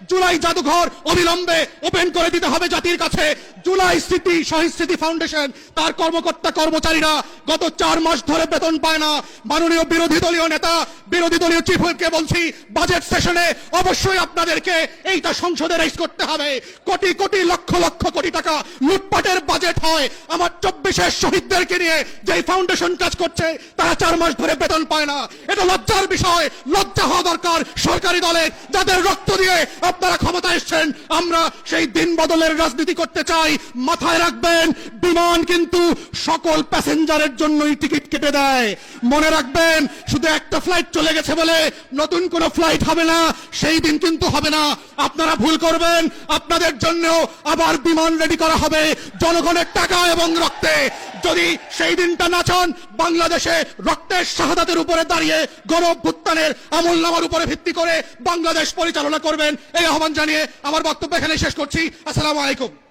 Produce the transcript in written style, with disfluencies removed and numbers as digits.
জুলাই জাদুঘর অবিলম্বে ওপেন করে দিতে হবে জাতির কাছে। জুলাই স্মৃতি শহীদ ফাউন্ডেশন তার কর্মকর্তা কর্মচারীরা গত 4 মাস ধরে বেতন পায় না। মাননীয় বিরোধী দলীয় নেতা, বিরোধী দলীয় চিফ হুইপকে বলছি, বাজেট সেশনে অবশ্যই আপনাদেরকে এইটা সংসদে রাইজ করতে হবে। কোটি কোটি লক্ষ লক্ষ কোটি টাকা লুটপাটের বাজেট হয়। আমার 24-এর শহীদদেরকে নিয়ে যে ফাউন্ডেশন কাজ করছে তারা 4 মাস ধরে বেতন পায় না। এটা লজ্জার বিষয়, লজ্জা হওয়া দরকার সরকারি দলে, যাদের রক্ত দিয়ে আপনারা ক্ষমতা এসেছেন। আমরা সেই দিন বদলের রাজনীতি করতে চাই। মাথায় রাখবেন, বিমান কিন্তু সকল প্যাসেঞ্জারের জন্যই টিকিট কেটে দেয়। মনে রাখবেন, শুধু একটা ফ্লাইট চলে গেছে বলে নতুন কোনো ফ্লাইট হবে না, সেই দিন কিন্তু হবে না। আপনারা ভুল করবেন, আপনাদের জন্য আবার বিমান রেডি করা হবে জনগণের টাকা এবং রক্তে। যদি সেই দিনটা না চান, বাংলাদেশে রক্তের শাহাদাতের উপরে দাঁড়িয়ে গণ-অভ্যুত্থানের আমলনামার উপরে ভিত্তি করে বাংলাদেশ পরিচালনা করবেন, এই আহ্বান জানিয়ে আমার বক্তব্য এখানে শেষ করছি। আসসালামু আলাইকুম।